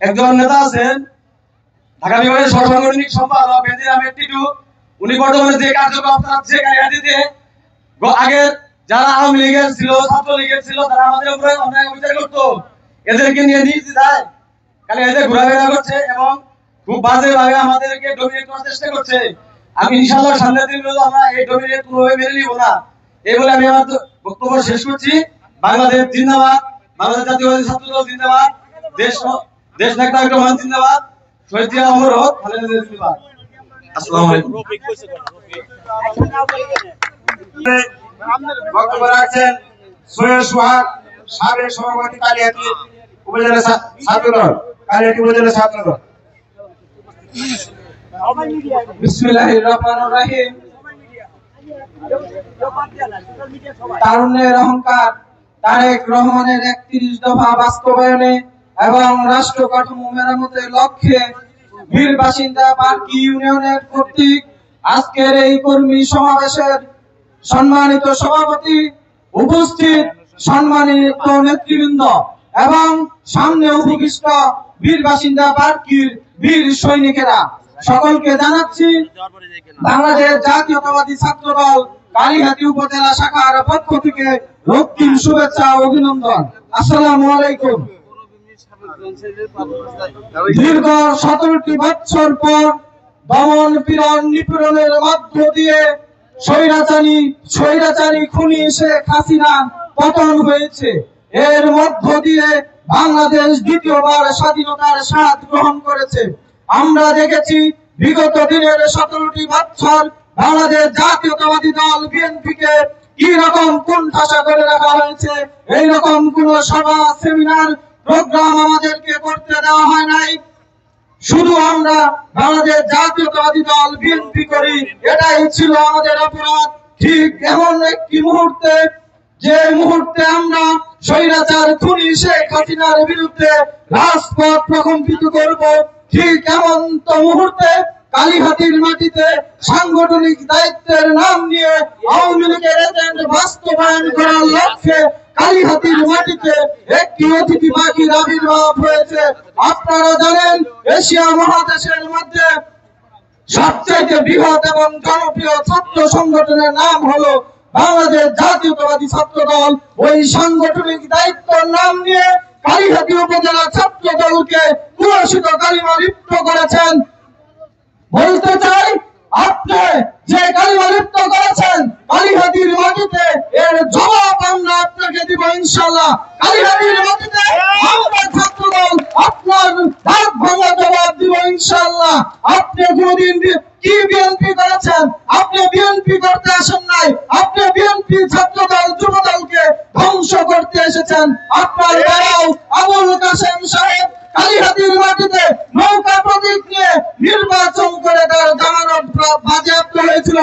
একজন নেতা আছেন ঢাকা বিভাগের সহসাংগঠনিক সম্পাদক বেনজির আহমেদ টিটু। উনি বর্তমানে যে কার্যক্রম চালাচ্ছে গাড়িহাটিতে, আগে যারা আওয়ামী লীগের ছিল, ছাত্র লীগের ছিল, তারা আমাদের উপরে অন্যায় অবিচার করতো, এদেরকে নিয়ে নিতে যায়, খালি এদের ঘোরাফেরা করছে এবং খুব বাজেভাবে আমাদেরকে ডমিনেট করার চেষ্টা করছে। আমি ইনশাআল্লাহ সামনের দিনগুলো আমরা এই ডমিনেট কোনোভাবে মেনে নিব না। এই বলে আমি আমার বক্তব্য শেষ করছি। বাংলাদেশ জিন্দাবাদ, বাংলাদেশ জাতীয়তাবাদী ছাত্রদল জিন্দাবাদ, দেশ নেতা রহমান জিন্দাবাদ, শহীদ জিয়া অমর হোক, খালেদা জিয়া জিন্দাবাদ। আসসালামু আলাইকুম। বক্তব্য রাখছেন সৈয়দ সোহাগ, সাবেক সভাপতি কালিহাতী উপজেলা ছাত্রদল, কালিহাতী উপজেলা ছাত্রদল। বিসমিল্লাহির রহমানির রহিম। তারুণ্যের অহংকার তারেক রহমানের 31 দফা বাস্তবায়নে এবং রাষ্ট্র কাঠামো মেরামতের লক্ষ্যে বীর বাসিন্দা পার্কি ইউনিয়নের কর্তৃক আজকের এই কর্মী সমাবেশের সম্মানিত সভাপতি, উপস্থিত সম্মানিত নেতৃবৃন্দ এবং সামনে উপবিষ্ট বীর বাসিন্দা পার্কির বীর সৈনিকেরা, সকলকে জানাচ্ছি বাংলাদেশ জাতীয়তাবাদী ছাত্রদল কালিহাতী উপজেলা শাখার পক্ষ থেকে রক্তিম শুভেচ্ছা ও অভিনন্দন। আসসালামু আলাইকুম। দীর্ঘ 17টি বছর পর দমন পীড়ন নিপীড়নের মধ্য দিয়ে স্বৈরাচারী খুনি শেখ হাসিনা পতন হয়েছে। এর মধ্য দিয়ে বাংলাদেশ দ্বিতীয়বার স্বাধীনতার স্বাদ গ্রহণ করেছে। আমরা দেখেছি বিগত দিনের 17টি বছর বাংলাদেশ জাতীয়তাবাদী দল বিএনপিকে কি রকম কোণঠাসা করে রাখা হয়েছে। এইরকম কোন সভা, সেমিনার, প্রোগ্রাম আমাদেরকে করতে দেওয়া হয় নাই। শুধু আমরা বাংলাদেশ জাতীয়তাবাদী দল বিএনপি করি, এটাই ছিল আমাদের অপরাধ। ঠিক এমন একটি মুহূর্তে, যে মুহূর্তে আমরা স্বৈরাচার খুনি শেখ হাসিনার বিরুদ্ধে রাজপথ প্রকম্পিত করব, ঠিক এমন তো মুহূর্তে কালিহাতীর মাটিতে সাংগঠনিক দায়িত্বের নাম নিয়ে আওয়ামী লীগের এজেন্ট বাস্তবায়ন করার লক্ষ্যে কালিহাতীর মাটিতে একটি অতিথি পাখির আবির্ভাব হয়েছে। আপনারা জানেন, এশিয়া মহাদেশের মধ্যে সবচেয়ে বৃহৎ এবং জনপ্রিয় ছাত্র সংগঠনের নাম হলো বাংলাদেশ জাতীয়তাবাদী ছাত্রদল। ওই সাংগঠনিক দায়িত্বের নাম নিয়ে কালিহাতী উপজেলা ছাত্র দলকে কুলসিত কালিমা লিপ্ত করেছেন। বলতে চাই, আপনি যে কালিমা লিপ্ত করেছেন কালিহাতীর মাটিতে, এর জবাব আমরা আপনাকে দিব ইনশাআল্লাহ। কালিহাতীর মাটিতে আমরা ছাত্রদল আপনার দাঁত ভাঙা জবাব দিব ইনশাআল্লাহ। আপনি কোনদিন কি বিএনপি করেছেন? আপনি বিএনপি করতে আসেন নাই, আপনি বিএনপি ছাত্রদল যুবদলকে ধ্বংস করতে এসেছেন। আপনার বাবাও আবুল কাসেম সাহেব কালিহাতীর মাটিতে নৌকা প্রতীক নিয়ে নির্বাচন করে তার জামানত বাজেয়াপ্ত হয়েছিল।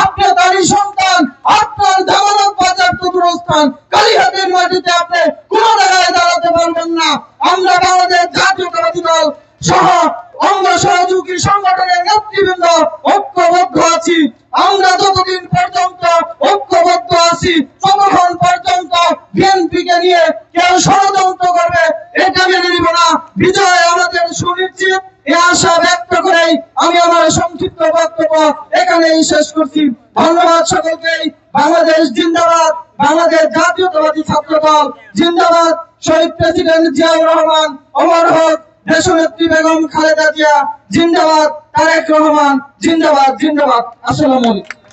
আপনি তারই সন্তান, আপনার জামানত বাজেয়াপ্ত দুরস্থান। কালিহাতীর মাটিতে আপনি কোন জায়গায় দাঁড়াতে পারবেন না। আমরা বাংলাদেশ জাতীয়তাবাদী দল সহ অঙ্গ সহযোগী সংগঠনের নেতৃবৃন্দ ঐক্যবদ্ধ আছি। আমরা যতদিন পর্যন্ত ঐক্যবদ্ধ আছি, ততক্ষণ পর্যন্ত বিএনপিকে নিয়ে কেউ ষড়যন্ত্র করবে এটা মেনে নিব না। বিজয় আমাদের সুনিশ্চিত, এই আশা ব্যক্ত করেই আমি আমার সংক্ষিপ্ত বক্তব্য এখানেই শেষ করছি। ধন্যবাদ সকলকেই। বাংলাদেশ জিন্দাবাদ, বাংলাদেশ জাতীয়তাবাদী ছাত্রদল জিন্দাবাদ। শহীদ প্রেসিডেন্ট জিয়াউর রহমান অমর হোক, দেশনেত্রী বেগম খালেদা জিয়া জিন্দাবাদ, তারেক রহমান জিন্দাবাদ, জিন্দাবাদ। আসসালামু আলাইকুম।